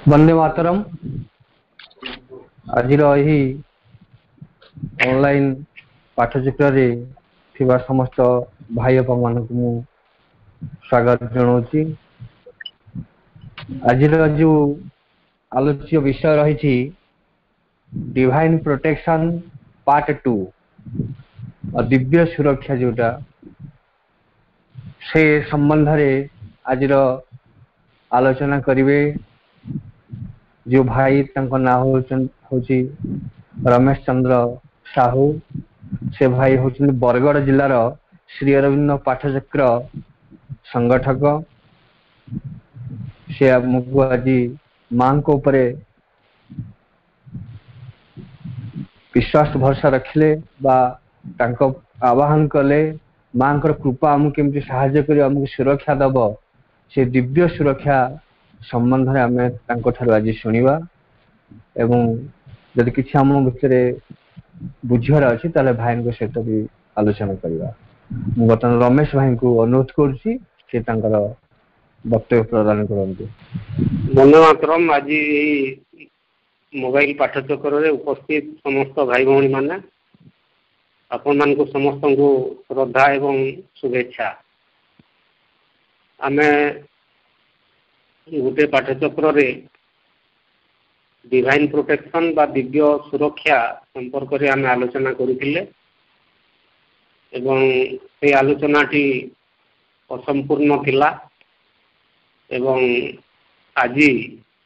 वंदे मातरम। आज ऑनलाइन पाठचक्र थिबा समस्त भाई बापा मान को स्वागत जनाऊँची। आज जो आलोच्य विषय रही डिवाइन प्रोटेक्शन पार्ट 2 और दिव्य सुरक्षा जोटा से संबंध रे आज आलोचना करिवे। जो भाई तंको ना होची रमेश चंद्र साहू। से भाई होचन बरगढ़ जिलार श्री अरविंद पाठचक्र संगठक। से आमको आज मां को ऊपर विश्वास भरसा रखिले बा तांको आवाहन कले मां कृपा आमको केमती साहाय्य कर आमको सुरक्षा दब से दिव्य सुरक्षा संबंध में आम आज शुणा एवं जदि किसी आम भितर बुझार अच्छी ताले भाई सहित भी आलोचना करवा। बर्तमान रमेश भाई को अनुरोध करुच्ची वक्तव्य प्रदान करते। वंदे मातरम। आज मोबाइल पाठचक्र उपस्थित समस्त भाई भौणी माने आपण मान को समस्त को श्रद्धा एवं शुभेच्छा। आमे गोटे पाठचक्र डिवाइन प्रोटेक्शन बा दिव्य सुरक्षा संपर्क रे आमे आलोचना करुथिले एवं से आलोचनाटी असंपूर्ण थिला एवं आज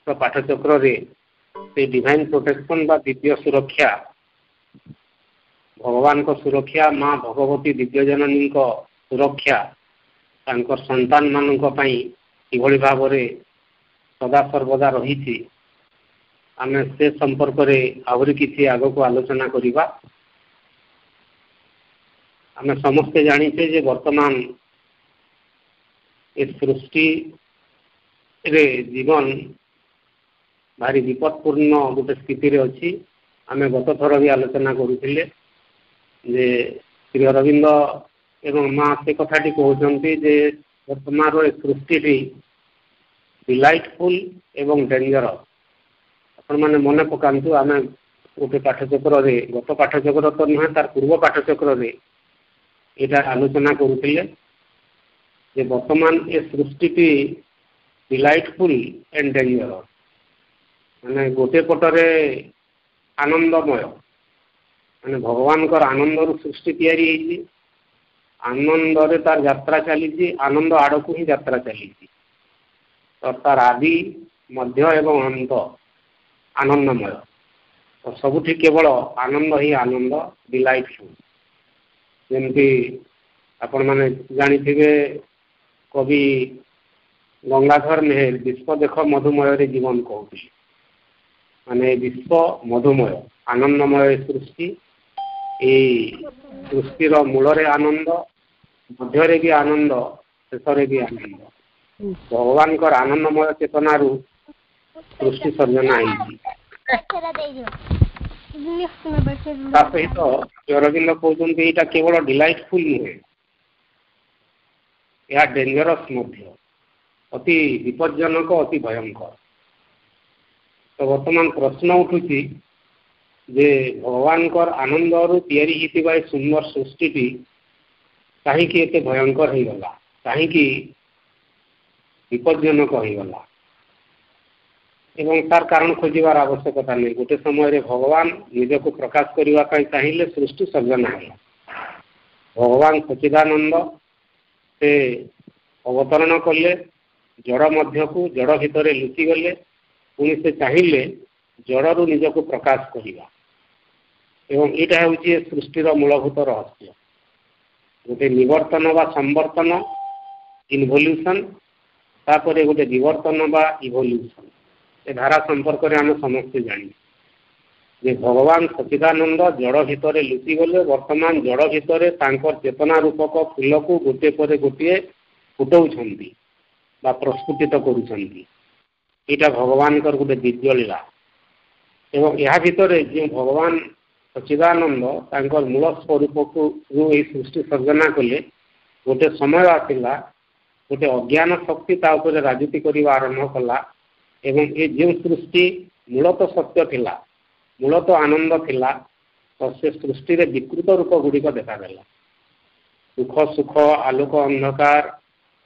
पाठचक्र रे से डिवाइन प्रोटेक्शन बा दिव्य सुरक्षा भगवान को सुरक्षा माँ भगवती दिव्य जननी को सुरक्षा तांकर संतान मानक पई किभଳି भाବରେ सदा सर्वदा रही आम से संपर्क रे आहुरी किसी आग को आलोचना करिबा। आम समस्ते जानिचे जे वर्तमान इस सृष्टि रे जीवन भारी विपदपूर्ण गोटे स्थिति रे अच्छी। आम गत थर भी आलोचना करुथिले जे श्री अरविंद एवं माँ से कथाटी कहते जे वर्तमान सृष्टि डिलाइटफुल एवं डेंजरस। आपण मैंने मन पकातु आम गोटे पाठचक्र गत पाठचक्र तो नुहे तार पूर्व पाठचक्र यहाँ आलोचना करुथिले जे वर्तमान ए सृष्टि डिलाइटफुल एंड डेंजरस माने गोटे पटरे आनंदमय माने भगवान कर आनंद रु सृष्टि तैयारी आनंद रे तार यात्रा चली आनंद आड़ को ही यात्रा चली तो तार आदि मध्य एवं अंत आनंदमय तो सबुठी केवल आनंद ही आनंद डिलाइटफुल। जमती आपण माने जानिथिबे कवि गंगाधर मेहर विश्व देख मधुमय रे जीवन कहते माने विश्व मधुमय आनंदमय सृष्टि सृष्टिर मूल रे आनंद मध्य भी आनंद शेष भी आनंद भगवान कर आनंदमय चेतना रु सृष्टि सर्जना सहित अरविंद कहते यहाँ केवल डिलाइटफुल नुहे यह डेंजरस मध्य अति विपज्जनक अति भयंकर। तो वर्तमान प्रश्न उठुची जे भगवान कर आनंद रु तैयारी हितिबा सुंदर सृष्टि कहीं एते भयंकर हो गला कहीं विपज्जनक हो गला एवं तार कारण खोजार आवश्यकता नहीं। गोटे समय रे भगवान निज को प्रकाश करने चाहिए सृष्टि सर्जना है। भगवान सच्चिदानंद से अवतरण कले जड़ मध्य को जड़ भितर लुचि गले पुणी से चाहिए जड़ रु निज को प्रकाश करवा एवं यहाँ हूँ सृष्टिर मूलभूत रहस्य गोटे निवर्तन बा संवर्तन इनभल्यूशन तापर गोटे विवर्तन बा इभल्यूशन ए धारा संपर्क में आम समस्ते जानी जे भगवान सच्चिदानंद जड़ भितर लुचि गले वर्तमान जड़ भितर चेतना रूपक फूल को गोटे पर गोटे फुटाउछंती बा प्रस्फुटित करुछंती। यहाँ भगवान गोटे दिव्य लीला एवं यह भितर जो भगवान सच्चिदानंद तांकर मूल स्वरूप को सृष्टि सर्जना कले गोटे समय आसला गोटे अज्ञान शक्ति राजनीति करने आरंभ कला एवं ये जो सृष्टि मूलतः सत्य थिला मूलतः आनंद थिला तो से सृष्टि रे विकृत रूप गुड़िक देखादेला दुख सुख आलोक अंधकार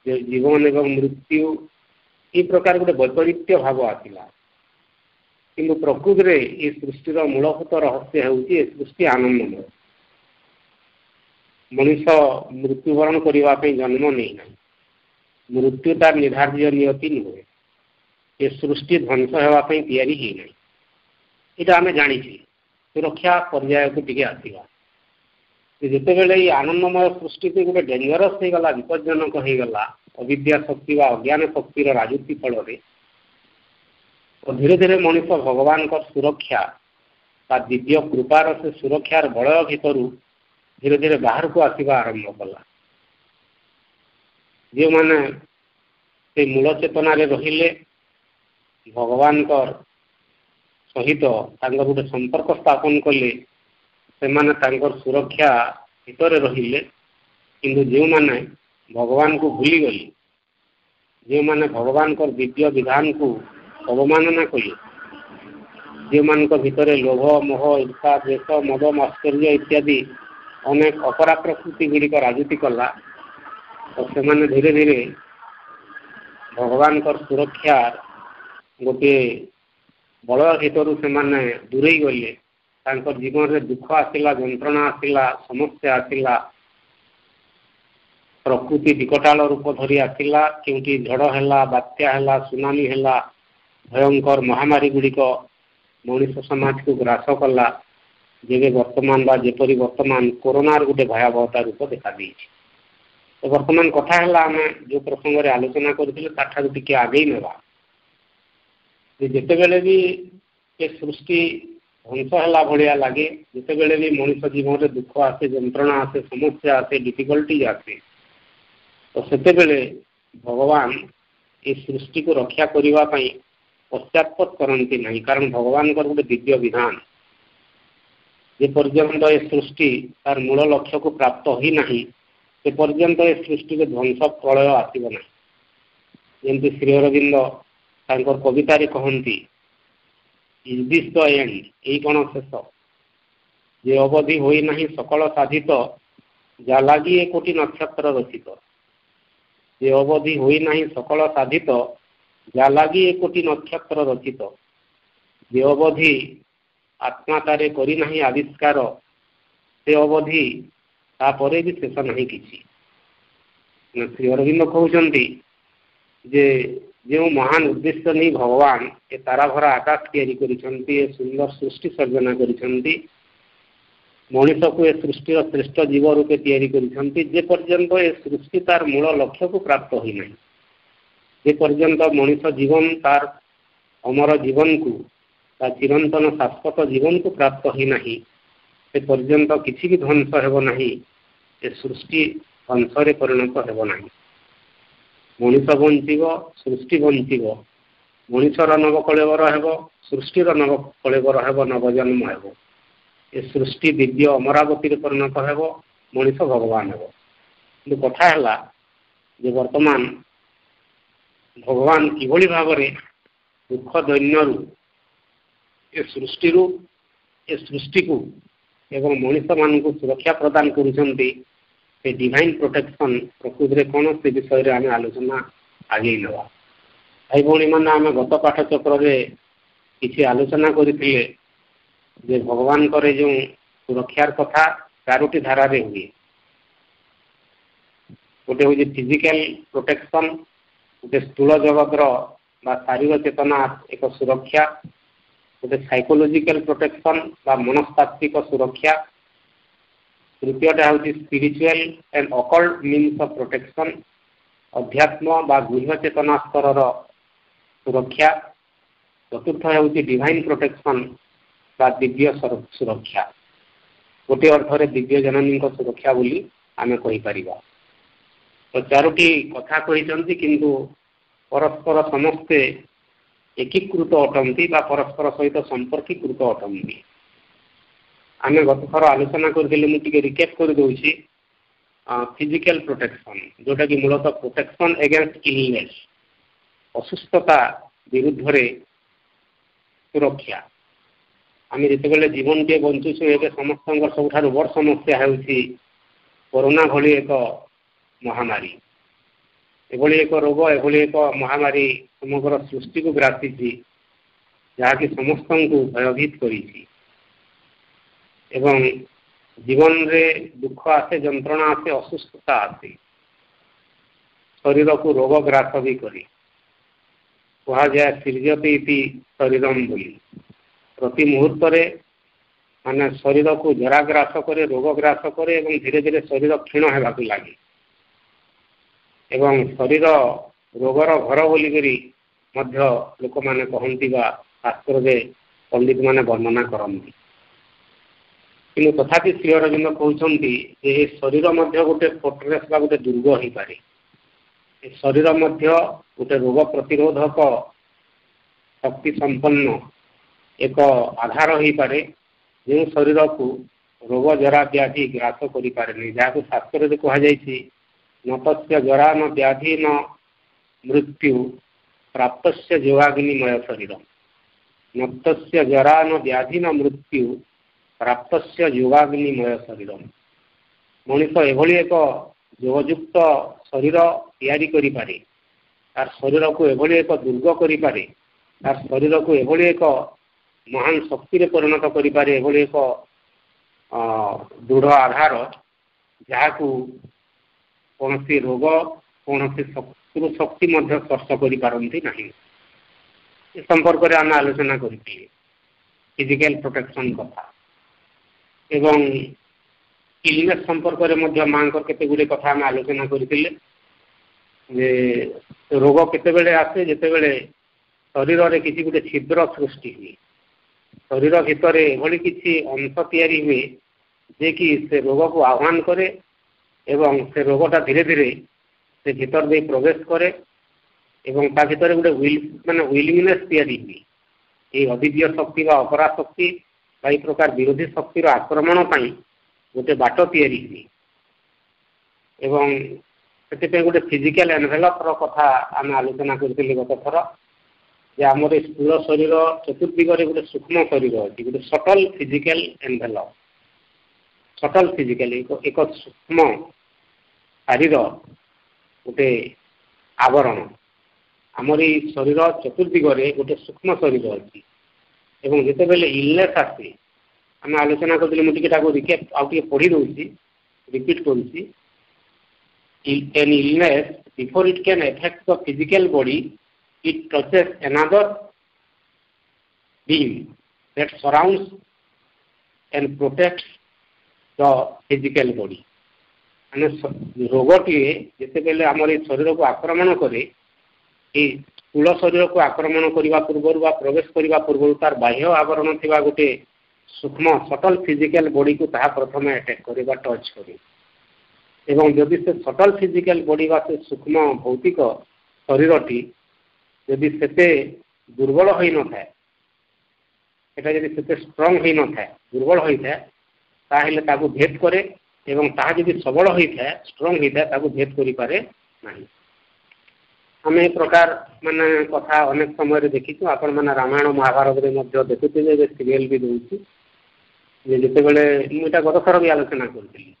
जीवन एवं मृत्यु ये प्रकार गोटे वैपरीत्य भाव आसिला किंतु प्रकृति रे ये सृष्टिर मूलभूत रहस्य है सृष्टि आनंदमय मनुष्य मृत्युवरण करने जन्म नहीं ना मृत्यु तार निर्धार्य नियति नुहे ये सृष्टि ध्वंस होगापी तैयारी ही ना यहाँ आम जानी सुरक्षा पर्याय को टिके आसवा जितेबले ये आनंदमय सृष्टि को गोटे डेंजरस हो गला विपज्जनक हो गला अविद्या शक्ति व अज्ञान शक्तिर राजनीति फल तो धीरे धीरे मनुष्य भगवान का सुरक्षा ता दिव्य कृपार से सुरक्षार बलय भितर धीरे धीरे बाहर को आसवा आरंभ कला जो माने से मूल चेतना रहिले भगवान सहित गोटे संपर्क स्थापन कले से सुरक्षा भितर रहिले किंतु जो माने भगवान को भूली गली जो माने भगवान को दिव्य विधान को अवमानना कले जो मान भितर लोभ मोह ईर्षा द्वेष मद माश्चर्य इत्यादि अनेक अपरा प्रकृति गुड़िक राजनीति कला तो से धीरे धीरे भगवान को सुरक्षा गोटे बलय भितर से दूरे गले जीवन में दुख आसला जंत्रणा आसला समस्या आसला प्रकृति विकटाल रूप धरी आसला क्योंकि झड़ है बात्या है सुनामी है भयंकर महामारी गुड़िक मनुष्य समाज को ग्रास कला जेबे वर्तमान जेपरी वर्तमान कोरोनार गोटे भयावहता रूप देखा दी तो वर्तमान कथा है आम जो प्रसंग में आलोचना करूँ टी आगे नेबा जितेबले भी ये सृष्टि ध्वंस है भाया लगे जितेबले भी मनुष्य जीवन में दुख आसे जंत्रणा आसे समस्या आसे डिफिकल्टी आसे तो सेतेबेले भगवान ये सृष्टि को रक्षा करने पश्चात्पद करती नहीं कारण भगवान का गोटे दिव्य विधान जे पर्यंत ये सृष्टि तार मूल लक्ष्य को प्राप्त ही नहीं से पर्यंत ये सृष्टि के ध्वंस प्रलय आसब ना जमी श्री अरविंद कवितारे कहती इज दिस द एंड यही कौन शेष जे अवधि होई नहीं सकल साधित जा लगी ए कोटि नक्षत्र रचित जे अवधि होई नहीं सकल साधित जा लगी ए कोटि नक्षत्र रचित जे अवधि आत्मा तारे करी नहीं आविष्कार से अवधि तापरे भी शेष नहीं किसी श्री अरविंद कहते जे जो महान उद्देश्य नहीं भगवान ये तारा भरा आकाश या सुंदर सृष्टि सर्जना करिसेंती मनुष्य को ये सृष्टि श्रेष्ठ जीव रूपे जे पर्यंत ये सृष्टि तार मूल लक्ष्य को प्राप्त हो नहीं जे पर्यंत मनुष्य जीवन तार अमर जीवन को चिरंतन शाश्वत जीवन को प्राप्त ही नहीं से पर्यंत किसी भी ध्वंस हेब नहीं ये सृष्टि ध्वंस परिणत हेब नहीं मनुष्य बंचब सृष्टि बंचब मनुष्यर नव कलेवर हेब सृष्टिर नव कलेवर हेब नवजन्म हेब ये सृष्टि दिव्य अमरावती परिणत हेब मनुष्य भगवान हेब कि कथा है जे वर्तमान भगवान किभली भाव दुख दैन्यु ये सृष्टि को एवं मनुष्य मान को सुरक्षा प्रदान करुँच डिवाइन प्रोटेक्शन प्रकृति में कौन से विषय रे आम आलोचना आगे नवा भाई भाई मैंने आम गत पाठचक्र किसी आलोचना करते भगवान जो सुरक्षार कथा चारोटी धारा रे हुए गोटे हूँ फिजिकल प्रोटेक्शन गोटे स्थूल जगतर शारीर चेतना एक सुरक्षा गोटे साइकोलोजिकल प्रोटेक्शन मनस्तात्विक सुरक्षा तृतीयटा हूँ spiritual and occult means of protection अध्यात्म बा गृह चेतना स्तर सुरक्षा चतुर्थ हूँ डिवाइन प्रोटेक्शन बा दिव्य सुरक्षा गोटे अर्थ दिव्य जननी सुरक्षा बोली आमे कहि परिबा तो चारोटी कथा कहिसंती किंतु परस्पर समस्ते एकीकृत अटंती बा परस्पर सहित संपर्कीकृत अटंती आमे गत थर आलोचना करथिले मु टिके रिकैप कर दउछि फिजिकल प्रोटेक्शन जोटा कि मूलतः प्रोटेक्शन अगेंस्ट इलनेस असुस्थता विरुद्ध रे सुरक्षा आम जिते जीवन टे बंचुछु ए समस्त सबुठ बड़ समस्या है कोरोना भली एक महामारी एभली एक रोग एभली एक महामारी समग्र सृष्टि को ग्रासी जहाँकि समस्त को भयभीत करी एवं जीवन रे दुख आसे जंत्रणा आसे असुस्थता आसे शरीर को रोग ग्रास भी करी कह जाए सृजते शरीरम बोली प्रति मुहूर्त माने शरीर को जराग्रास करे रोग ग्रास करे एवं धीरे धीरे शरीर क्षीण होगा लगे एवं शरीर रोगर घर बोलिकी लोक मैंने कहती शास्त्र में पंडित मैंने वर्णना करती कि तथापि श्री अरविंद कहते शरीर गोटे फोर्ट्रेस बा गोटे दुर्ग हो पारे शरीर गोटे रोग प्रतिरोधक शक्ति संपन्न एक आधार हो पारे जो शरीर को रोग जरा व्याधि ग्रास करें जहाँ शास्त्र कहुई न तस्य जरा न व्याधि न मृत्यु प्राप्त योगाग्निमय शरीर न तस्य जरा न व्याधि न मृत्यु प्राप्त योगाग्निमय शरीर मनीष एभली एक योगयुक्त शरीर तैयारी करि पारे तार शरीर को एभली एक दुर्ग करि पारे तार शरीर को एभली एक महान शक्ति रे परिणत करि पारे एभली एक दृढ़ आधार जहाँ को कौन सी रोग कौन सी शत्रु शक्ति स्पर्श कर पारती नहीं संपर्क में आम आलोचना करें फिजिकल प्रोटेक्शन कथा एवं इलनेस संपर्क में माँ केते गुड़े कथा आम आलोचना करते रोग केते आसे जिते बड़े शरीर में किसी गोटे छिद्र सृष्टि हुए शरीर भितर एभली किसी अंश तैयारी हुए जे कि से रोग को आह्वान करे एवं से रोगटा धीरे धीरे से भीतर दे प्रवेश करे एवं ता भीतर गोटे माने विलिंगनेस तैयारी हुई ये अदिव्य शक्ति बा अपरा शक्ति कई प्रकार विरोधी शक्तिर आक्रमण पाई गोटे बाट तैयारी हुई एवं से गोटे फिजिकल एनवेलपर कथा आम आलोचना करते गत थर जे आमर स्थूल शरीर चतुर्दिगरे गोटे सूक्ष्म शरीर अच्छी गोटे subtle physical envelope subtle physical एक सूक्ष्म शरीर गोटे आवरण आमर शरीर चतुर्दिगरे गोटे सूक्ष्म शरीर अच्छी एवं जिते बेले इलनेस आसे आम आलोचना करते मुझे रिकेप आउे पढ़ी दूसरी repeat करुँची an illness before it can affect the physical body it touches another being that surrounds and protects the physical body माने रोगटी जिते बेले आम शरीर को आक्रमण करे स्थूल शरीर को आक्रमण करने पूर्व बा प्रवेश करने पूर्व तार बाह्य आवरण थिबा गोटे सूक्ष्म सटल फिजिकल बॉडी को ताहा प्रथम अटैक करे टच करे एवं जदि से सटल फिजिकल बॉडी बा से सूक्ष्म भौतिक शरीरटी जदि सेते दुर्बल होई न थाए एटा जदि सेते स्ट्रांग होई न थाए दुर्बल होई थाए ताहेले ताकू भेद करे एवं ताहा जदि सबल होई थाए स्ट्रांग होई थाए ताकू भेद करि पारे नाही आम ए प्रकार माने कथा अनेक समय देखीचु आपण माने रामायण महाभारत रे मध्य देखुथिबे जे सीरियल भी दउची जे जते बेले मुटा गत थर भी आलोचना करथिली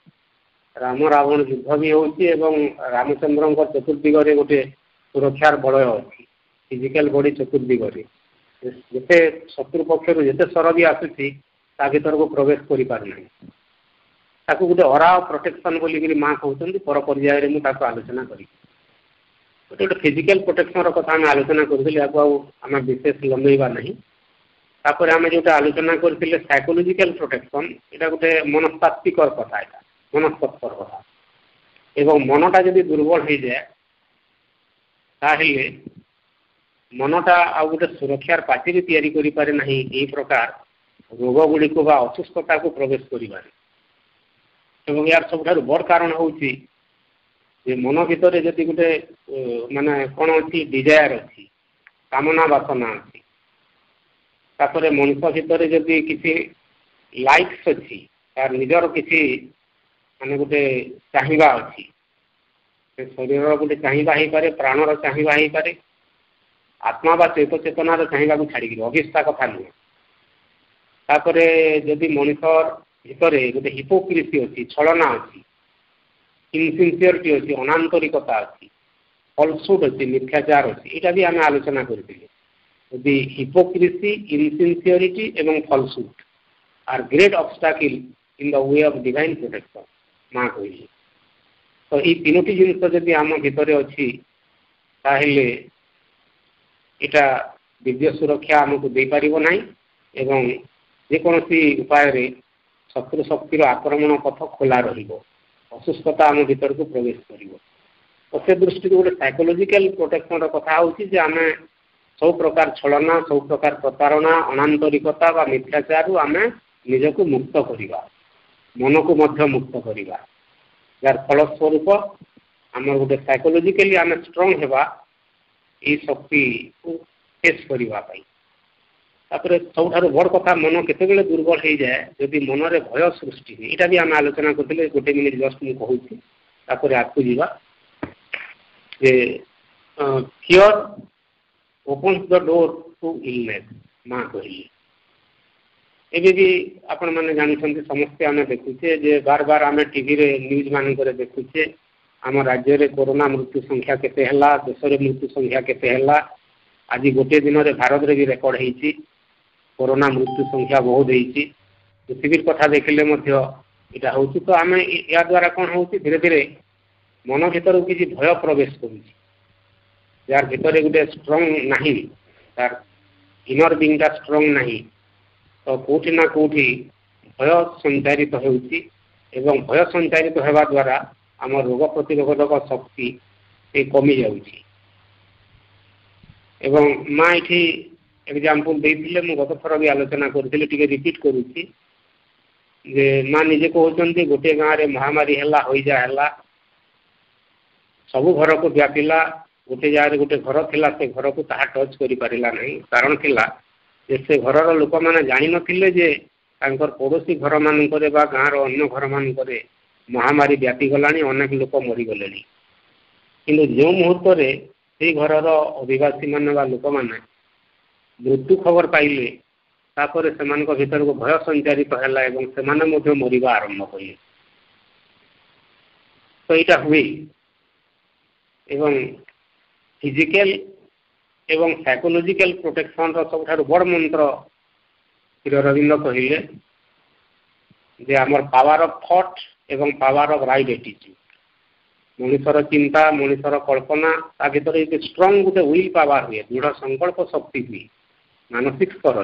राम रावण युद्ध भी होची एवं रामचंद्र चतुर्दिगरे गोटे सुरक्षार बलय अच्छी फिजिकल बॉडी चतुर्दिगरे जिते शत्रु पक्षर जिते सर भी आसुची ता भीतर को प्रवेश करि पारना ताकू गोटे अरा प्रोटेक्शन बोलिकी माँ कहते पर पर्यायर मुझे आलोचना करी गोटे गोटे फिजिकल प्रोटेक्शन कथा आम आलोचना करूँ आम विशेष लंबेबा नहीं तापर आम जो आलोचना करते साइकोलोजिकल प्रोटेक्शन यहाँ गोटे मनस्तात्विक कथा यहाँ मनस्तत्वर कथा एवं मनटा जदि दुर्बल हो जाए ताहले मनटा आ गोटे सुरक्षार पाचेरी तैयारी करि पारे नहीं यही प्रकार रोग गुड़ी को बा असुस्थता को प्रवेश करिबारे एवं यार सबुठारु बड़ कारण होउची जे मन भितर जदि गोटे माने कौन अच्छी डिजायर अच्छी कामना वासना अच्छी तापर मनुष्य भितर जदि किसी लाइक्स अच्छी तार निजर किसी माने गोटे चाहिबा अच्छी शरीर गोटे चाहिबा हो पारे प्राणर चाहिबा हो पारे आत्मा बा चैत चेतनार चाहवा छाड़ी अभिष्ठा कथा नुहे तापरे जदि मनुष्य भितर गोटे हिपोक्रेसी अच्छी छलना अच्छी इनसिनसीयरिटी अच्छी अनांतरिकता अच्छी फलसुट अच्छी मिथ्याचार अच्छी यहाँ भी आम आलोचना करी हिपोक्रेसी इनसिनसीयरिटी एवं falsehood are great obstacle in the way of divine protection माँ कहली तो ये तीनोटी जिनस जदि आम भितर अच्छी ताहले इटा दिव्य सुरक्षा आमको दे पारिबो नाही एवं जेकोसी उपाय रे शत्रु शक्तिर आक्रमण पथ खोला रहिबो असुस्थता आम भीतर को प्रवेश करिवो तो से दृष्टि गोटे साइकोलॉजिकल प्रोटेक्शन कथा होची जे आमे सब प्रकार छलना सब प्रकार प्रतारणा अनांतरिकता व मिथ्याचार आमे निजको मुक्त करिबा मन को मध्य मुक्त करिबा यार फलस्वरूप आम गोटे साइकोलॉजिकली आमे स्ट्रांग हेबा ये शक्ति को फेस करने सब बड़ कथा मन केते दुर्बल हो जाए जदि मन रे भय सृष्टि हुए यहाँ भी आम आलोचना करते गोटे मिनिट जस्ट मुझे कहूँ आगू जावा fear opens the door to illness माँ कहली एबे भी आपण मैंने जानते समस्ते आम देखुचे जे बार बार आम टीवी रे न्यूज मानक देखुचे आम राज्य में कोरोना मृत्यु संख्या केते हला देश में मृत्यु संख्या केते हला आज गोटे दिन में भारत में भी रेकर्ड होती कोरोना मृत्यु संख्या बहुत होती पृथ्वी कथा देखिले यहाँ हूँ तो आम या द्वारा कौन हो धीरे धीरे मन भर किसी भय प्रवेश कर भीतर गोटे स्ट्रंग नहीं तार इनर बीइंगटा स्ट्रंग नहीं तो कौटि ना कौटि भय संचारित होती भय संचारित होगा द्वारा आम रोग प्रतिरोधक शक्ति कमी जाऊँगी एवं माँ ये एग्जाम्पल देते मुझे गत थर भी आलोचना करी रिपीट करुच्ची जे माँ निजे कहते गोटे गाँव में महामारी है सब घर को व्यापिला गोटे जगह गोटे घर थिला से घर को ताहा टच कर पारा नहीं कारण थिला जे से घर लोक मैंने जानी नथिले जे तांकर पड़ोसी घर मानक गाँव अन्य घर मानक महामारी व्यापी गलानी अनेक लोक मरीगले कि जो मुहूर्त से घर अधिवासी मान लोक मैंने मृत्यु खबर पाइले तापर से भीतर को भय संचारित है से मरवा आरंभ कले तो यहाँ हुए फिजिकल एवं साइकोलॉजिकल प्रोटेक्शन सब बड़ मंत्र श्री अरविंद कहले जे आमर पावर ऑफ थॉट एवं पावर ऑफ राइट एटीट्यूड मनुष्यर चिंता मनुष्यर कल्पना ता भीतर एक स्ट्रंग गोटे विल पावर हुए दृढ़ संकल्प शक्ति हुए मानसिक स्तर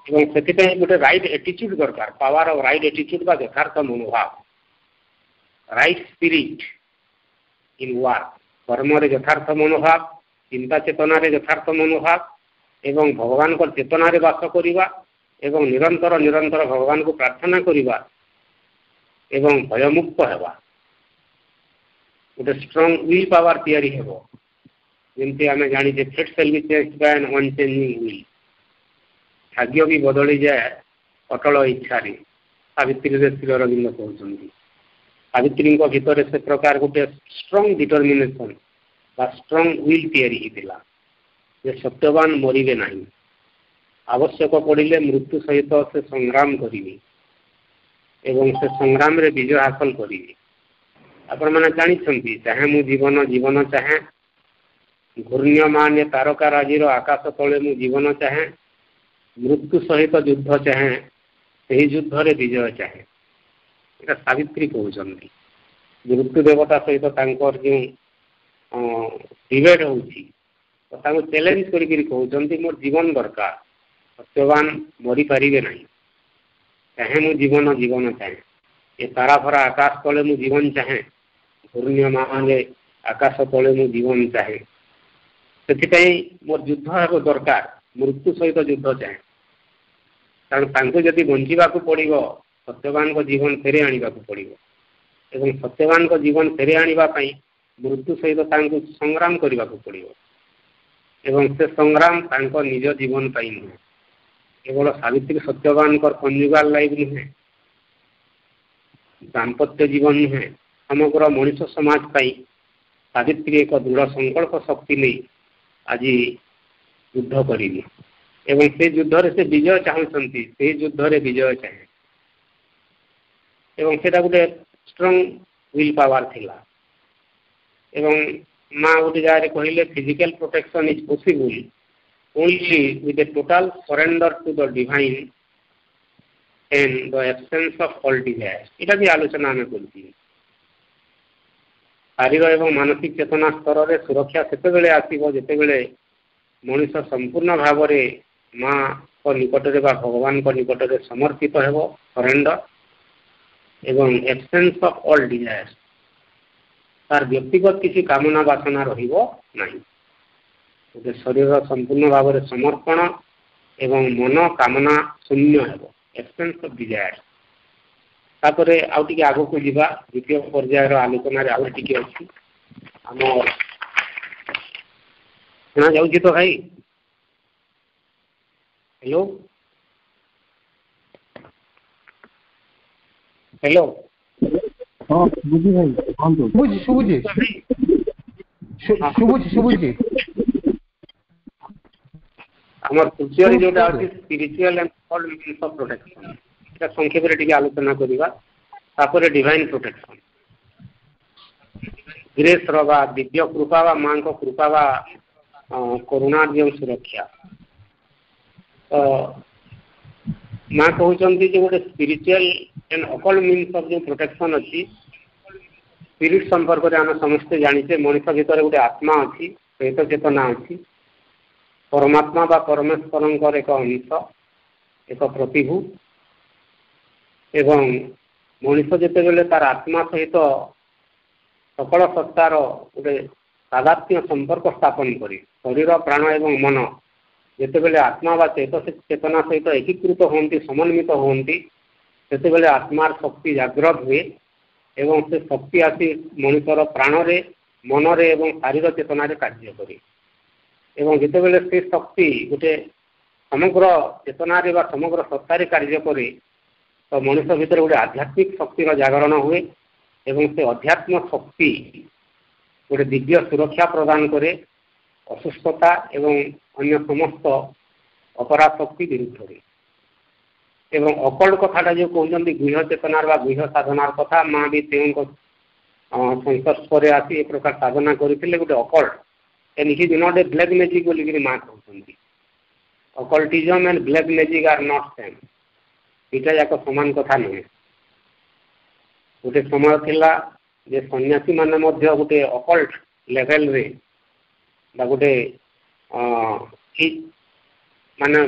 से गोटे राइट एटीट्यूड दरकार पावर ऑफ राइट एटीट्यूड बा यथार्थ मनोभाव राइट स्पिरिट इन वर्क कर्म रे यथार्थ मनोभाव चिंता चेतना रे यथार्थ मनोभाव एवं भगवान को चेतना रे वास करिबा एवं निरंतर निरंतर भगवान को प्रार्थना करिबा एवं भयमुक्त हेबा गोटे स्ट्रंग विल पावर तैयारी हेबो जेमती आम जानी फेट सेल भी change bye an unchanging will भाग्य भी बदली जाए अटल इच्छा सावित्री श्री अरविंद कहते सावित्री भितर से प्रकार गोटे स्ट्रंग डिटरमिनेशन स्ट्रंग विल तैयारी होता जे सत्यवान मरिबे नहीं आवश्यक पड़े मृत्यु सहित से संग्राम करेंगे एवं से संग्राम रे विजय हासिल करेंगे आपण मैंने जानते चाहे मु जीवन जीवन चाहे घूर्ण्यमान तारका राजीर आकाश तले मु जीवन चाहे मृत्यु सहित युद्ध चाहे से युद्ध रे विजय चाहे यहाँ सावित्री कहते मृत्यु देवता सहित जो डिबेट हो चैलेंज कहते मोर जीवन दरकार सत्यवान मरी पारे ना चाहे मु जीवन जीवन चाहे ये तारा भरा आकाश तले मु जीवन चाहे घूर्ण्यमान आकाश तले मु जीवन चाहे से मोर युद्ध है दरकार मृत्यु सहित युद्ध चाहे कारण जदि बंचा पड़ो सत्यवान को जीवन फेरे आने को पड़ो एवं सत्यवान को जीवन फेरे आने मृत्यु सहित संग्राम करने को पड़ो एवं से संग्राम निज जीवन पाई नुहे केवल सावित्री सत्यवान कंजुगाल लाइफ नुहे दाम्पत्य जीवन नुहे समग्र मनुष्य समाज पाई सावित्री एक दृढ़ संकल्प शक्ति नहीं आज युद्ध करेंगे एवं से युद्ध से विजय चाहते से युद्ध रे विजय चाहे एवं सेटा गोटे स्ट्रंग विल पावर थिला एवं माँ गोटे जगह कहले physical protection is possible only with a total surrender to the divine and the absence of all desire इटा भी आलोचना आम कर शारीर एवं मानसिक चेतना स्तर में सुरक्षा से आसो जिते मनीष संपूर्ण भाव में माँ को निकटरे भगवान को निकटरे समर्पित हो सरेंडर एवं एब्सेंस ऑफ ऑल डिजायर तार व्यक्तिगत किसी कामना वासना रहिबो नहीं गोटे शरीर संपूर्ण भाव में समर्पण एवं मन कामना शून्य हेबो एब्सेंस ऑफ डिजायर तापर आउ टिके आगो को जीवा द्वितीय पर्यायर आलोचना रे आउ टिके अछि हम सुना जाउछि तो भाई हेलो हेलो हाँ बुझी भाई बुझी शुभुजी शुभुजी हमर तृतीय जोटा अछि spiritual and all means of protection एटा संक्षेप रे टिके आलोचना करिवा तापर डिवाइन प्रोटेक्शन ग्रेस रवा दिव्य कृपा वा मां को कृपा वा करुणा जो सुरक्षा माँ कहते गोटे spiritual and occult means of जो प्रोटेक्शन अच्छी स्पिरिट संपर्क में आम समस्ते जानीचे मनुष्य भीतर गोटे आत्मा अच्छी प्रेत चेतना अच्छी परमात्मा बा परमेश्वर एक अंश एक प्रतिभू एवं मनुष्य जिते तार आत्मा सहित सकल सत्तार गोटे तादात्म्य संपर्क स्थापन करी शरीर प्राण एवं मन जिते आत्मा बा चेतना सहित एकीकृत होती समन्वित होती से आत्मार शक्ति जागृत हुए एवं से शक्ति आसी मनुष्यर प्राणरे मनरे एवं शारीर चेतन कार्य करे एवं जिते से शक्ति गोटे समग्र चेतन समग्र सत्तार कार्य करे तो मनुष्य भीतर गोटे आध्यात्मिक शक्तिर जागरण हुए एवं से अध्यात्म शक्ति गोटे दिव्य सुरक्षा प्रदान करे असुस्थता एवं अन्य समस्त अपराध शक्ति विरुद्ध एवं अकल्ट कथाटा जो कहते गृह चेतनार गृह साधनार कथा माँ भी संस्पर्श आसी एक प्रकार साधना करते गोटे occult and it is not a black magic बोलिकी माँ कहते occultism and black magic are not same इटा जाक समान कथा नुहे गोटे समय थिला जे सन्यासी माने मध्य गोटे अकल्ट लेवल रे गोटे माने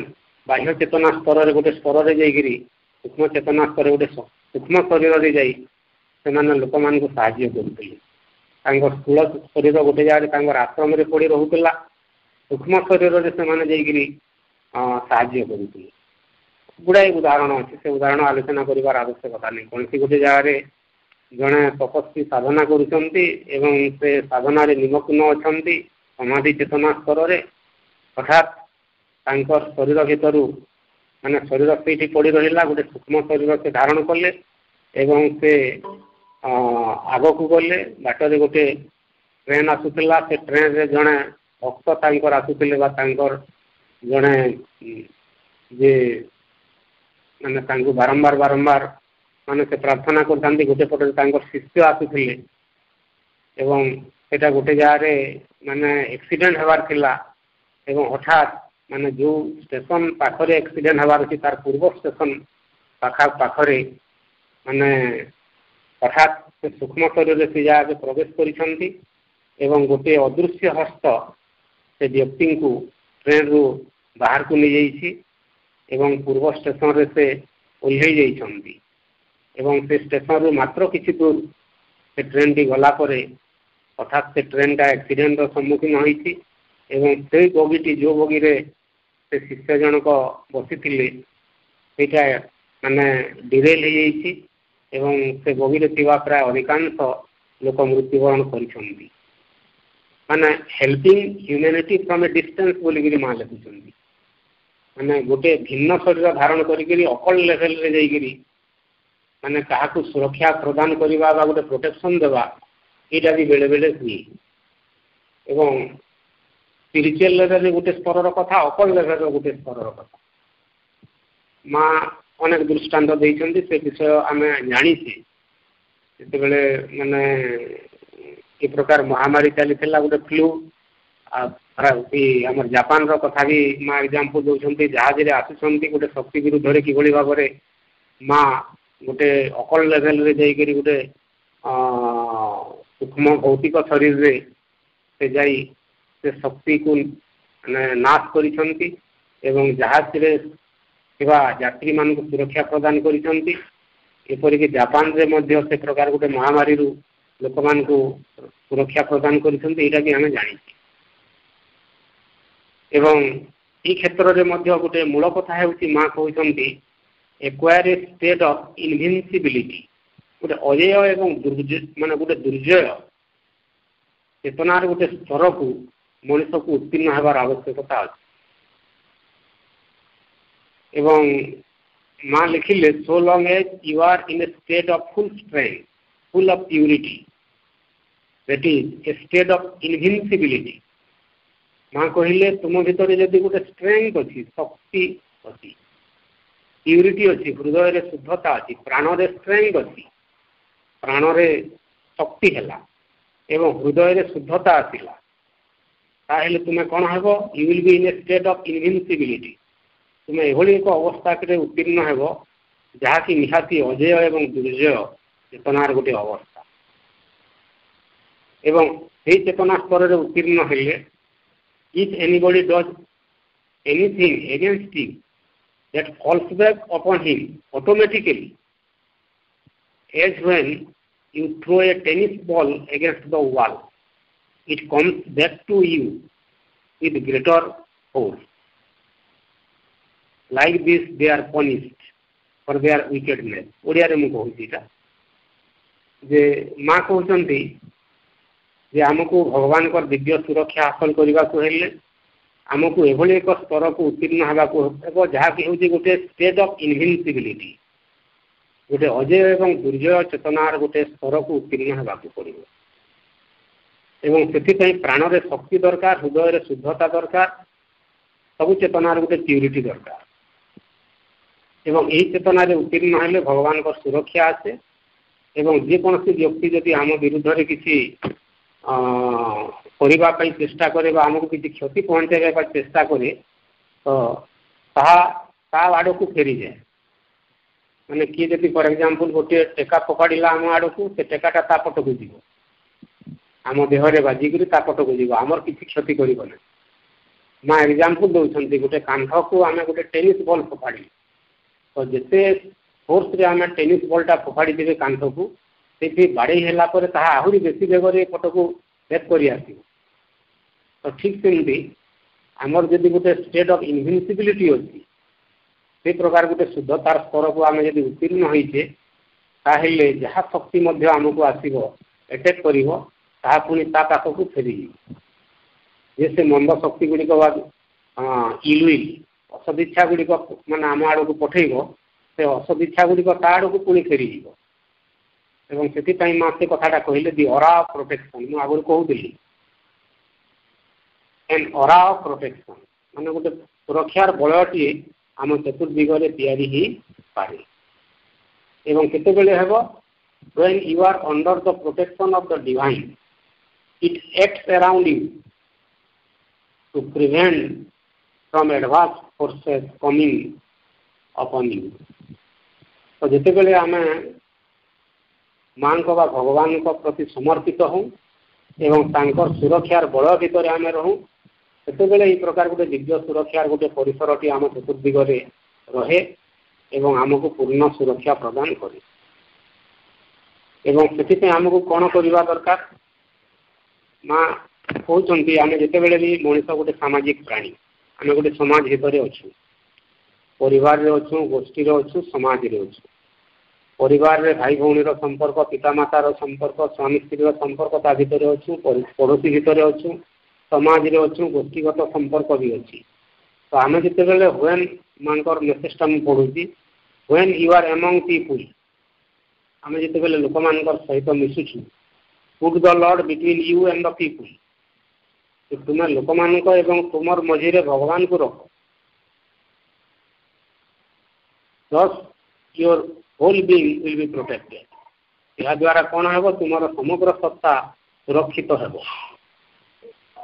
बाह्य चेतना स्तर में गोटे स्तर में जाइए सूक्ष्म चेतना स्तर गोटे सूक्ष्म शरीर में जाने लोक मान साहाय्य करुले स्थूल शरीर गोटे जगह आश्रम पड़ी रोला सूक्ष्म शरीर में से साहाय्य करुले गुड़ाए उदाहरण अच्छे से उदाहरण आलोचना करार आवश्यकता नहीं कौन सी गोटे जगह जड़े तपस्वी साधना कर साधन निमग्न अच्छा समाधि चेतना स्तर में हठात शरीर भीतर माने शरीर से पड़ रहा गोटे सूक्ष्म शरीर से धारण कले एवं से आग को गले बाटर गोटे ट्रेन आसूला से ट्रेन रे जड़े भक्त आसूले जड़े जे माने बारंबार बारंबार माने से प्रार्थना करते गोटे पटे शिष्य आसूले एवं सेटा गोटे जगह माने एक्सीडेंट हबार थिला एवं हठात माने जो स्टेशन पाखरे एक्सीडेंट हबार अच्छी तार पूर्व स्टेशन पाखरे माने हठात से सूक्ष्म शरीर से जगह प्रवेश करिसंती एवं गोटे अदृश्य हस्त से व्यक्ति को ट्रेन रु बाहर को ले जाइछि एवं पूर्व स्टेशन रे से ओल्है जाइछंती एवं से स्टेशन रु मात्र किछि दूर से ट्रेन टी गला परे हठात से ट्रेन टा एक्सीडेंट सम्मुखीन होइछि एवं से बगीटी जो बगी रे से शिष्य जनक बसी सेटा माने डिरेल हो जाइछि एवं से बगी रे थिबा प्राय अधिकांश लोक मृत्युवरण करिसंती माने helping humanity from a distance बोलिकी माँ लिखुंट माने गोटे भिन्न शरीर धारण करी अकल लेवल रे जाइकरी माने काहाकू सुरक्षा प्रदान करवा गोटे प्रोटेक्शन देवा यहाँ भी बेले बेले हुए एवं स्पिरिचुअल लेवल रे गोटे स्तर कथा अकल लेवल गोटे स्तर कथा माँ अनेक दृष्टांत देइछन्ति से विषय आमे जानिछे जेतेबेले माने ए प्रकार महामारी चली गोटे फ्लू आमर जापान रो कथा भी माँ एग्जांपल दउछन्ति जहाज रे आसुछन्ति गोटे शक्ति विरुद्ध रे किभली भाव रे माँ गोटे अकल लेवल रे जाई करी गोटे सूक्ष्म भौतिक शरीर रे से जाई से शक्ति को नाश करिछन्ति एवं जहाज रे थिबा यात्री मान को सुरक्षा प्रदान करिछन्ति एपरिक जापान रे मध्य से प्रकार गोटे महामारी रु लोक मान को सुरक्षा प्रदान करिछन्ति एटा भी हमें जानि एवं ई क्षेत्र रे मध्य गोटे मूल कथा हेउची माँ कहउछन्ति acquire a state of invincibility गोटे अजय एवं दुर्जय माने गोटे दुर्जय चेतनार गोटे स्तर को मनुष्य को उत्तीर्ण हेबार आवश्यकता अछि एवं माँ लिखिले so long as you are in a state of full strength full of purity that is a state of invincibility माँ कहले तुम भितर जदि गोटे स्ट्रेंथ अच्छी शक्ति अच्छी प्यूरिटी अच्छी हृदय रे शुद्धता अच्छी प्राण रे स्ट्रेंथ अच्छी प्राण रे शक्ति है एवं हृदय रे शुद्धता आसला ताहेले तुमे कौन हेबो you will be in a state of invincibility तुमे एभली एक अवस्था के उत्तीर्ण हेबो जहाँकि निहाती अजय एवं दुर्जय चेतनार गोटे अवस्था एवं से चेतना स्तर रे उत्तीर्ण हेले if anybody does anything against him that falls back upon him automatically as when you throw a tennis ball against the wall it comes back to you with greater force like this they are punished for their wickedness Odia रे मु कहूचीटा जे माँ कहउचंती जे आमको भगवान को दिव्य सुरक्षा हासिल करने को हेले आमको एभली एक स्तर को उत्तीर्ण होगा को जहाँकि हूँ गोटे स्टेट ऑफ इनविंसिबिलिटी गोटे अजय एवं दुर्जय चेतनार गोटे स्तर को उत्तीर्ण होगा पड़ो एवं से प्राण रे शक्ति दरकार हृदय रे शुद्धता दरकार सब चेतनार गोटे प्यूरिटी दरकार एवं यही चेतना रे उत्तीर्ण हेले भगवान को सुरक्षा आसे एवं जेकोसी व्यक्ति जदि आम विरुद्ध रे किसी करने चेष्टा करे आमको किसी क्षति पहुँचाइबा चेष्टा करे तो आड़ को फेरी जाए मैंने किए जब फॉर एग्जांपल गोटे टेका फोपाड़ा आम आड़ को से टेकाटा ता पट को जीव आम देहरे बाजिक पट को जीव आमर किसी क्षति कर माँ एग्जांपल दौरान गोटे कांध को आम गोटे टेनिस बॉल फोपाड़ी तो जिते फोर्स रे आम टेनिस बॉलटा फोपाड़ी देवे कांध को से बाड़े है आहरी बेसी बेगर पट को भेद कर तो ठीक सेमती आमर जदि गोटे स्टेट ऑफ इनविंसिबिलिटी अच्छी से प्रकार गोटे शुद्धतार स्तर को आम जब उत्तीर्ण होइछे ताहेले जहाँ शक्ति आमको आसो एटेक कर पुणी ता पाख को फेरी जे से मंद शक्ति गुड़िक इलुइल असदिच्छा गुड़िक मान आम आड़ को पठेब से असदिच्छा गुड़िक ता आड़ को पुणी फेरी एवं से माँ से कथाटा कहले दि ऑरा ऑफ प्रोटेक्शन मुझे आगुरी कहूली एन ऑरा ऑफ प्रोटेक्शन माने गोटे सुरक्षार बलयटी आम चतुर्दिगरे तैयारी ही पारे एवं केतेबेले हेबो when you are under the protection of the divine it acts around you to prevent from adverse forces coming upon you तो जेतेबेले आमे माँ को भगवान को प्रति समर्पित हूँ एवं तांकर सुरक्षार बल भितर आम रहूँ से प्रकार गोटे दिव्य सुरक्षार गोटे परिसरटी आम चतुर्दिगरे रहे एवं आमको पूर्ण सुरक्षा प्रदान करे एवं से आमको कौन करवा दरकार माँ कहते आम जितेबले भी मनीष गोटे सामाजिक प्राणी आम गोटे समाज भितर अच्छु परिवार अच्छु गोष्ठी अच्छु समाज रे अच्छु परिवार रे भाई भौणी संपर्क पितामातार संपर्क स्वामी स्त्री संपर्क ता भीतर अच्छु पड़ोशी भितर अच्छु समाज रे अच्छु गोष्ठीगत संपर्क भी अच्छी तो आम जितेबले व्हेन मांकर मेसेजटा मुझे पढ़ुची when you are among people आम जितेबले लोक मान सहित मिशुचु put the Lord between you and the people कि तुम लोक मान तुम मझीरे भगवान को रख thus your whole being will be protected. यह द्वारा कौन है तुम समग्र सत्ता सुरक्षित है.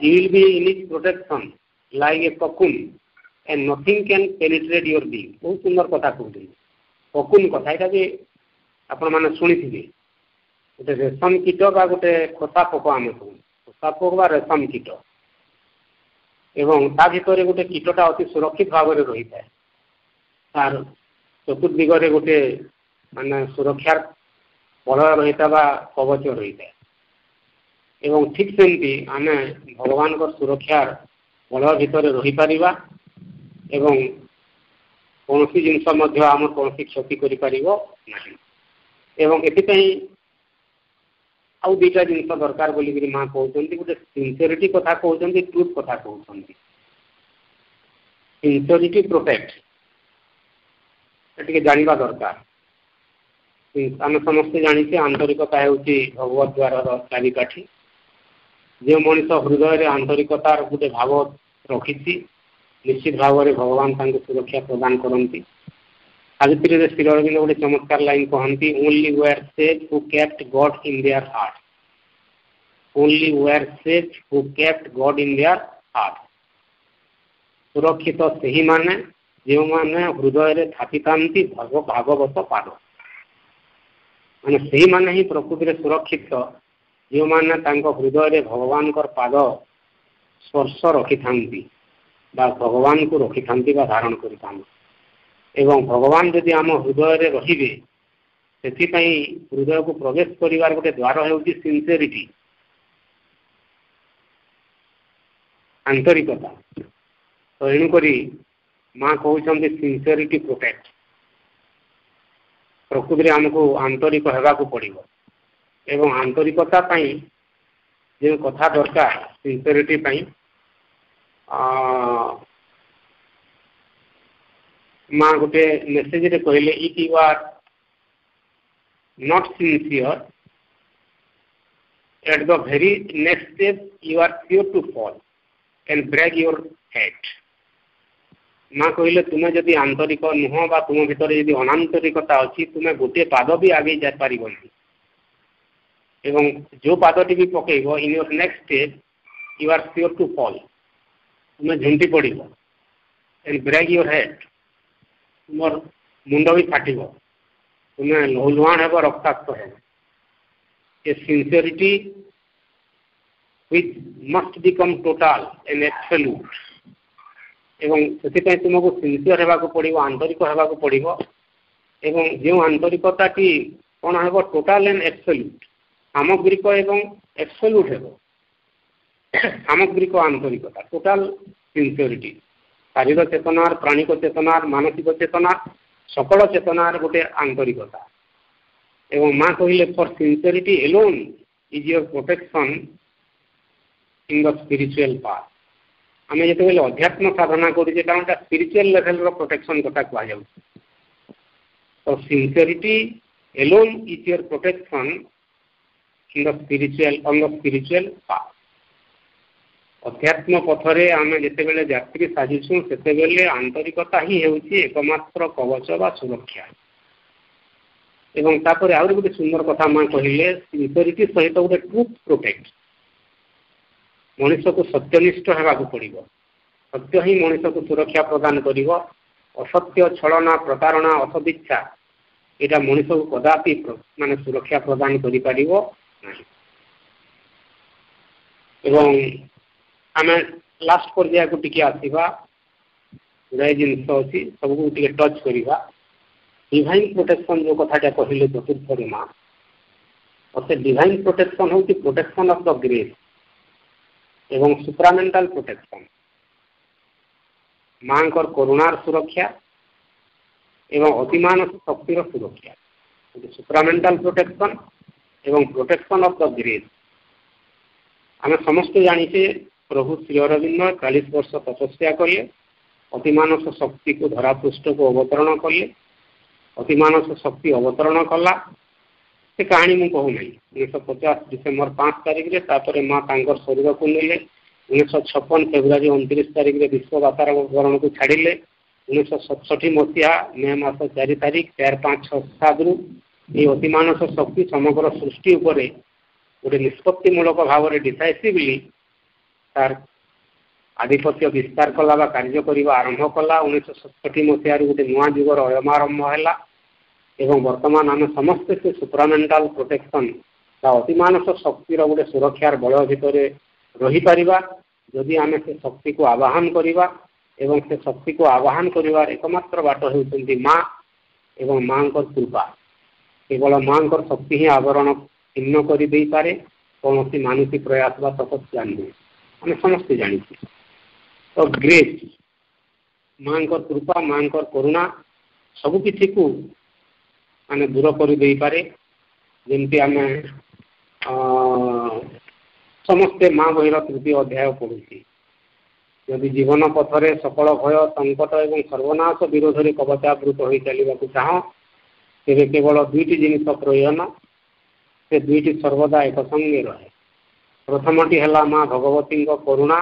You will be in its protection like a cocoon and nothing can penetrate your being. बहुत सुंदर कथा कहते cocoon कथा यहाँ भी आपण मैंने शुणी थे गोटे रेशम कीट बा गोटे खोता पोक आम कहूँ खोता पोक बा रेशम कीट एवं ता भीतर गोटे कीटटा अति सुरक्षित भाव में रही है तार चतुर्दिगरे गोटे माने सुरक्षार बल रही कवच रही है एवं ठीक सेमती आम भगवान को सुरक्षार बल भितर रही पारिबा एवं कौन जिनस आम कौन क्षति कर एवं एथिपाई आउ दुईटा जिनस दरकार बोलिक माँ कहते गोटे सिंसियरिटी कथा कहते ट्रुथ कथा कहते सिंसियरिटी प्रोटेक्ट टे जाना दरकार आम समस्ते जाचे आंतरिकता हूँ भगवत द्वार चारिकाठी जो मनीष हृदय आंतरिकतार गोटे भाव रखी निश्चित भाव में भगवान सुरक्षा प्रदान करती. सावित्री श्री अरविंद गोटे चमत्कार लाइन कहती only were safe who kept God in their heart only were safe who kept God in their heart सुरक्षित से माने जो माने हृदय थापी था भागवत पाद माने से माने ही प्रकृति सुरक्षित जो माने हृदय भगवान पाद स्पर्श रखि था भगवान को रखि था धारण कर एवं भगवान जदि आम हृदय रे से हृदय को प्रवेश करिवार गोटे द्वार है सिंसियरिटी आंतरिकता. तो एणुक माँ कहते सिंसियरिटी प्रोटेक्ट प्रकृति आमको आंतरिक होगाकू पड़ो एवं आंतरिकता जो कथा दरकार सिंसियरिटी माँ गोटे मेसेज रे कहले if you are not sincere at the very next step you are sure to fall and break your head. माँ कहले तुम्हें जदि आंतरिक नुह बा तुम भीतर यदि अनांतरिकता अच्छी तुम्हें गोटे पाद भी आगे जा पारबनी एवं जो पादटी भी पकेब in your next step you are sure to fall तुम्हें झुंटी पड़ एंड ब्रेक योर हेड तुम मुंड भी फाट तुम्हें लहुलुहाण हे रक्ताक्त है. A sincerity which must become total and absolute एवं से तुमको सिंसियर होगाकू पड़ो आंतरिक होगाकू पड़ो एवं जो आंतरिकताटी कौन है टोटाल एंड एब्सोल्यूट सामग्रिक एवं एब्सोल्यूट है सामग्रिक आंतरिकता टोटाल सिंसियरिटी शारीर चेतनार प्राणिक चेतनार मानसिक चेतनार सकल चेतनार गोटे आंतरिकता एवं माँ कहले for sincerity alone is your protection in the spiritual path. आम जो अध्यात्म साधना करुचे स्पिरिचुअल लेवल रो प्रोटेक्शन कथा कह तो sincerity alone is your protection in the spiritual on the spiritual path. अध्यात्म पथरे आम जिते यात्री साजिशु से आंतरिकता ही होची एकमात्र कवच बा सुरक्षा एवं तापर आउर गोटे सुंदर कथा माँ कहले सिंसियरिटी सहित गोटे ट्रुथ प्रोटेक्ट मनीष को सत्यनिष्ठ होगाकू पड़ो सत्य ही मनीष को सुरक्षा प्रदान कर असत्य छलना प्रतारणा असदिच्छा यहाँ मनीष को कदापि माने सुरक्षा प्रदान कर एवं आम लास्ट पर्याय को टिके आसवा गुड़ाए जिनस अच्छी सबको टिके टच करवा डिवाइन प्रोटेक्शन जो कथाटा कहले चतुर्थ माँ और डिवाइन प्रोटेक्शन हूँ प्रोटेक्शन ऑफ द ग्रेस एवं सुप्रामेंटाल प्रोटेक्शन माँ करुणार सुरक्षा एवं अतिमानस शक्तिर सुरक्षा सुप्रामेंटाल प्रोटेक्शन एवं प्रोटेक्शन ऑफ द ग्रेस. आम समस्त जानीचे प्रभु श्री अरविंद 40 वर्ष तपस्या कले अतिमानस शक्ति को धरापृष्ठ को अवतरण कले अतिमानस शक्ति अवतरण कला से कहानी मुझे कहूना 1950 डिसेम्बर 5 तारिख रे तापर माँ शरीर को नेले 1956 फेब्रुआरी 29 तारिख में विश्व वातावरण को छाड़िले 1967 मसीहा मे मास 4 तारिख 4, 5, 6, 7 रु ये अतिमानस शक्ति समग्र सृष्टि उपरे गोटे निष्पत्तिमूलक भाव में डिसाइसिवली तार आधिपत्य विस्तार कला बा कार्य करने आरंभ कला 1967 मसीह गोटे नुआ जुगर अयमारंभ है एवं वर्तमान आम समस्ते से सुप्रामेंटाल प्रोटेक्शन बा अतिमानस शक्तिर गोटे सुरक्षार बल भितर रही पारिबा जदि आम से शक्ति को आवाहन करवा एवं से शक्ति को आवाहन कर एकमात्र बाट होती माँ एवं माँ कृपा केवल माँ शक्ति ही आवरण छिन्न कर दे पारे कौन सी मानसिक प्रयास बा तपस्या नुहे आम समस्ते जानी तो ग्रेस माँ कृपा माँ करुणा सबकि को माने दूर कर दे पारे जमती आम समस्ते माँ बहिर तृतीय अध्याय पढ़ुची यदि जीवन पथरे सकल भय संकट एवं सर्वनाश विरोध में कवचावृत हो चलने चाह तेरे केवल दुईटी जिनिस प्रयोजन से दुईटी सर्वदा एक संगे रहे प्रथमटी है माँ भगवती करुणा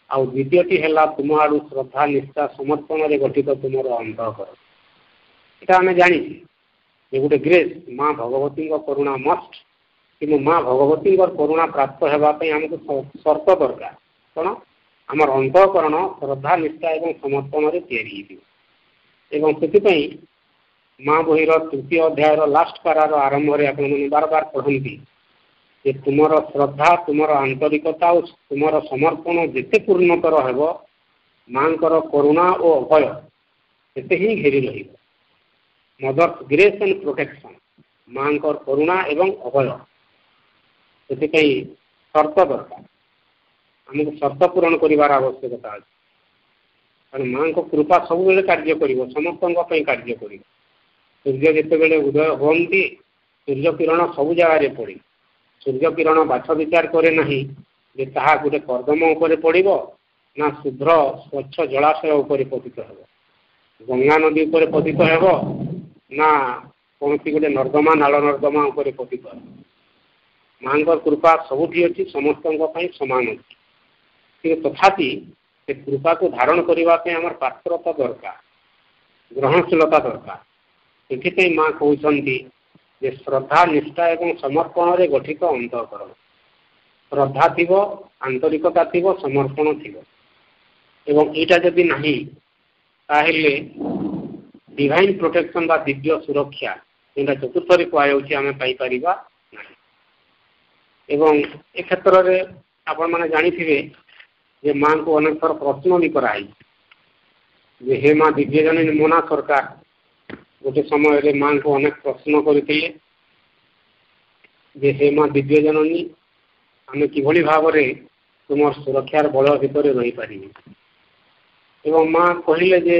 आउ द्वितीयटी है तुम आड़ श्रद्धा निष्ठा समर्पण में गठित तुम अंतःकर यहाँ आम जानी गोटे ग्रेस माँ भगवती करुणा मस्ट कि माँ भगवती करुणा प्राप्त होगापी आमको शर्त दरकार कौन आमर अंतःकरण श्रद्धा निष्ठा एवं समर्पण में से माँ बहिर तृतीय अध्याय लास्ट पारार आरंभ में आपण बार बार पढ़ती जे तुमर श्रद्धा तुमर आंतरिकता और तुमर समर्पण जिते पूर्णतर हेब माँ करुणा और अभय से ही घेरी रही मदर्स ग्रेस एंड प्रोटेक्शन माँ करुणा एवं अभय से शर्त दरकार आमको शर्त पूरण कर आवश्यकता अच्छे कारण माँ को कृपा सब बेले कार्य कर समस्त कार्य कर सूर्य जिते उदय हमें सूर्य किरण सब जगार पड़े सूर्य किरण बाछ विचार करे नहीं जे ताहा गोटे कर्दम उपर पड़ ना शुभ्र स्वच्छ जलाशय उपर पतित हो गंगा नदी उपर पतित हो ना कौन गोटे नर्दमा नाल नर्दमा उपर पतित हो माँ कृपा सबुठी अच्छी समस्त सामान अच्छी तथापि से कृपा को धारण करने आम पात्रता दरकार ग्रहणशीलता दरकार से माँ कहते श्रद्धा निष्ठा एवं समर्पण में गठित अंतःकरण श्रद्धा थी आंतरिकता थी समर्पण थी एवं यहाँ जदि नहीं ताहले डिवाइन प्रोटेक्शन बा दिव्य सुरक्षा यहाँ चतुर्थी कहुच्छे आम पाइपर एवं ए क्षेत्र में आपण मैंने जानी जे माँ को अनेक थर प्रश्न भी कराई जे हे माँ दिव्यजननी मोना सरकार गोटे समय माँ को अनेक प्रश्न करते जे हे माँ दिव्यजननी आम कि भाव में तुम सुरक्षार बल भितर रही पारि एवं माँ कहले जे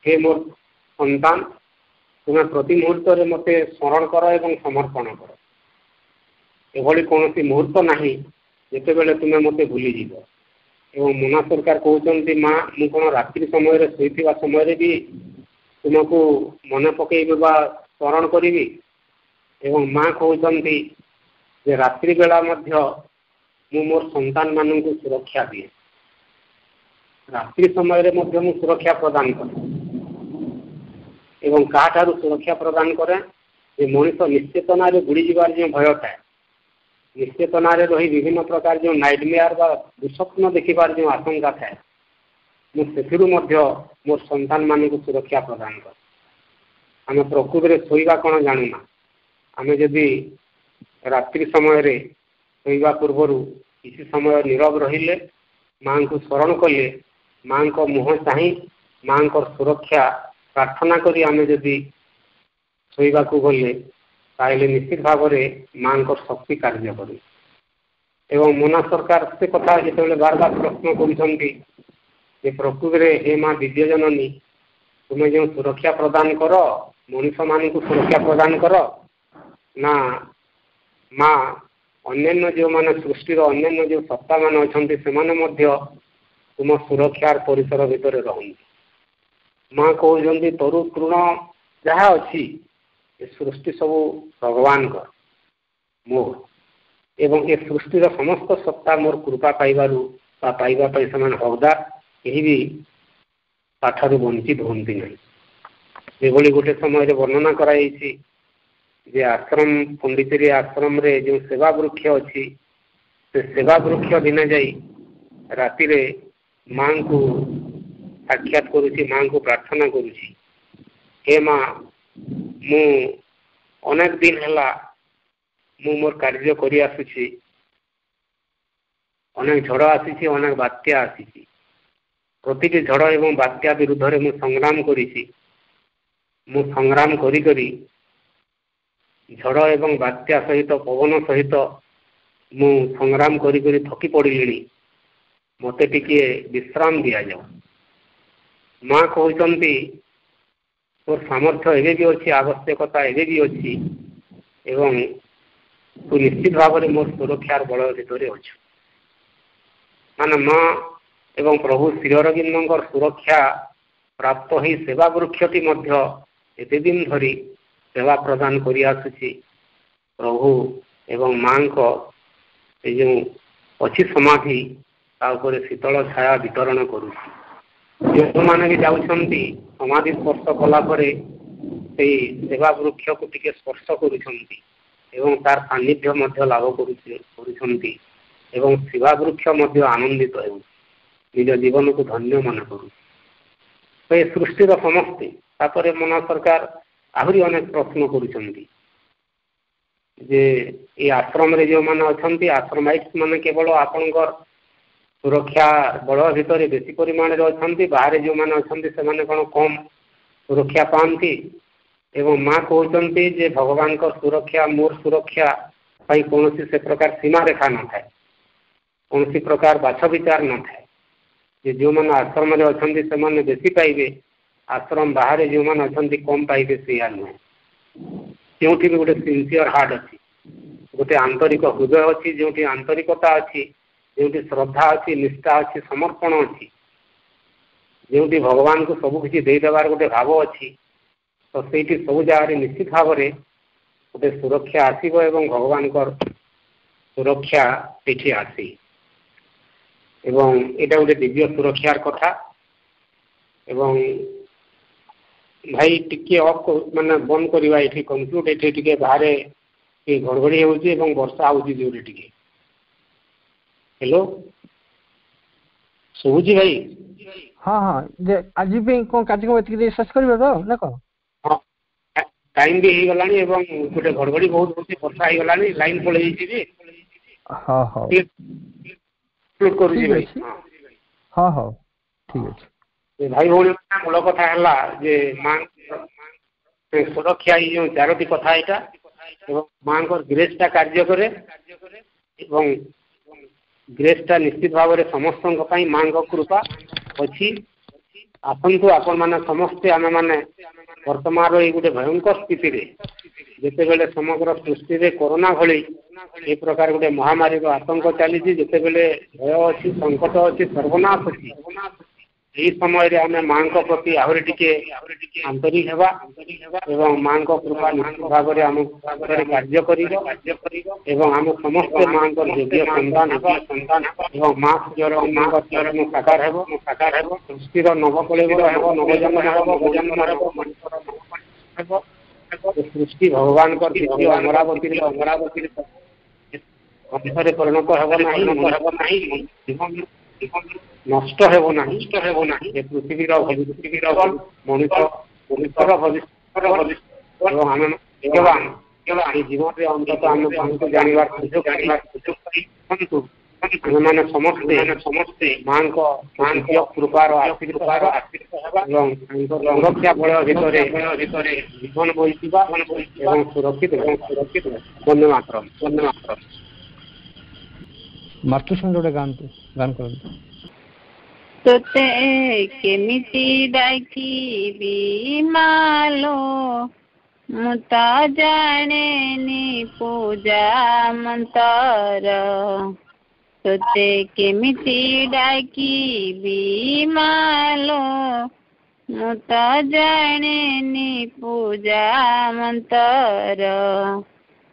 हे मोर संतान तुम्हें प्रति मुहूर्त में मत स्मरण कर एवं समर्पण कर एभली कौन मुहूर्त नहीं जिते बड़े तुम्हें मत भूलीज एवं मोना सरकार कहते माँ मु कौन रात्रि समय शोवा समय भी तुमको मन पकईबी स्मरण करी एवं माँ कहते जे रात्रि बेला मु मोर संतान मान सुरक्षा दिए रात्रि समय मु सुरक्षा प्रदान करे एवं क्या सुरक्षा प्रदान करे जे मनीष निश्चेतना बुड़ी जबार जो भय थाए निश्चेतना रही विभिन्न प्रकार जो नाइटमेयर बा दुस्वप्न देखिबार जो आशंका थाए मुझे मोर संतान मान को सुरक्षा प्रदान कर आम प्रकृति में शोवा कौन जानूना आम जदि रात्रि समय शोवा पूर्वर किसी समय नीरव रहिले माँ को स्मरण कले माँ को मुह चाह माँ को सुरक्षा प्रार्थना करी आम जदि शोवा को गले ताहले निश्चित भाव में माँ को शक्ति कार्य करे एवं मोना सरकार से कथा जो बार बार प्रश्न कर प्रकृति में हे माँ दिव्यजननी तुम्हें जो सुरक्षा प्रदान कर मनुष्य मान को सुरक्षा प्रदान कर ना माँ अन्य जो मान सृष्टि अन्य जो सत्ता मान अच्छा तुम सुरक्षार परिसर भितर रहती माँ कहते तरु तृण जहाँ अच्छी सृष्टि सब भगवान मोह एवं ए सृष्टिर समस्त सत्ता मोर कृपा पाइबारु बा पाइबा पाई समान हकदार केही भी पाठरू वंचित होती नहीं। एभली गोटे समय वर्णना कराई जे आश्रम पंडिचेरी आश्रम रे जो सेवा वृक्ष अच्छी से सेवा वृक्ष दिन जाई राति रे माँ को साक्षात करुची, माँ को प्रार्थना करुची, हे माँ मु अनेक दिन है मु मोर कार्य करि आसुची, अनेक झड़ आसी, अनेक बात्या आसी, प्रति झड़ एवं बात्या विरुद्ध रे मु संग्राम करिछि। मु संग्राम करी करी झड़ एवं बात्या सहित पवन सहित मु संग्राम करी करी थकी पड़िली, मते टिके विश्राम दिया जाओ। माँ कहते तोर सामर्थ्य एवं भी अच्छी, आवश्यकता एवं भी अच्छी एवं तू निश्चित भाव में मोर सुरक्षार बल भितर अच्छु। माने माँ एवं प्रभु श्री अरविंद सुरक्षा प्राप्त ही सेवा वृक्षटी मध्य एते दिन धरी सेवा प्रदान करि आसुची। प्रभु एवं माँ को जो अच्छी समाधि तापर शीतल छाया वितरण करुची। जो मैंने भी जाउछंती समाधि स्पर्श कला परे सेवा वृक्ष को टिके स्पर्श करुछंती एवं तार सान्निध्य मध्य लाभ करुछंती एवं सेवा वृक्ष मध्य आनंदित हो निज जीवन को धन्य मन करू। तो ये सृष्टिर समस्ते तापर मना सरकार आहरी अनेक प्रश्न करुछंती जे ये आश्रम रे जो माने अछंती आश्रमाइट्स माने केवल आपनकर सुरक्षा बल भितर बेसी परिमाण अच्छा, बाहर जो मैंने अच्छा से कौन कम सुरक्षा पाती। एवं माँ कहते जे भगवान को सुरक्षा मोर सुरक्षा पाई कौन से प्रकार सीमा रेखा न थाए, कौन प्रकार बाछ विचार न थाए। जो मैंने आश्रम अच्छा से बेसी पाइबे, आश्रम बाहर जो मैंने अच्छा कम पाइबे से नुहे। जो भी गोटे सिंसियर हार्ट अच्छी, गोटे आंतरिक हृदय अच्छी, जो आंतरिकता अच्छी, जो श्रद्धा अच्छी, निष्ठा अच्छी, समर्पण अच्छी, जो भगवान को सब किसी देदेवार गोटे भाव अच्छी, तो सही सब जगह निश्चित भाव में गोटे सुरक्षा आसब एवं भगवान सुरक्षा ये आसी एवं यहाँ गोटे दिव्य सुरक्षार कथा। एवं भाई टिके अफ माने बंद करवा ये कंक्लूड ये बाहर घड़घड़ी हो वर्षा होगी जोरे टिके। हेलो शुभुजी भाई? हाँ हाँ जे आज भी कौन कार्यक्रम एतिक शेष करबे तो ना कह? हाँ टाइम भी हो गलानी एवं गोटे घड़घड़ी बहुत होची, वर्षा हो गलानी, लाइन पळे जैछि भी। हाँ हाँ क्लोज करूची भाई। हाँ हाँ ठीक अछि भाई भौणी मूल कथा हला जे मां सुरक्षा ये जो चारोटी कथा एटा एवं मां को ग्रेसटा कार्य करे एवं ग्रेसटा निश्चित भाव में समस्त माँ को कृपा अच्छी। आसतु आपण मैंने समस्ते आम मैंने वर्तमान ये गोटे भयंकर स्थिति जिते बेले समग्र सृष्टि रे कोरोना भली ए प्रकार गोटे महामारी आतंक चली जिते बेले भय अच्छी, संकट अच्छी, सर्वनाश अच्छी, यही समय रे आमे माँ को प्रति आहरी टिके आंतरिक हेबा एवं माँ को कृपा निश्चित भाव में आम कार्य करिबो एवं आम समस्त माँ को योग्य संतान एवं माँ चरण साकार हेबो सृष्टिर नवकलेवर हेबो, नवजन्म हेबो, नवजन्म हेबो। सृष्टि भगवान को द्वितीय अमरावती अंशरे परिणत हेबो नाही, नष्ट हेबो नाही, पृथ्वीर मनुष्यर भविष्य एवं आम जीवन में अंततः आम को जानवर सुযোগ मैंने समस्ते माँ को कृपार आशीर्वाद एवं सुरक्षा बल भितर जीवन बोईवा एवं सुरक्षित वंदे मातरम। मातृसंग गोटे गान कर तोते केमिति डाकिबी मालो मुता जाने पूजा मंतर। तोते केमिति डाकिबी मालो मुता जाने पूजा मंतर।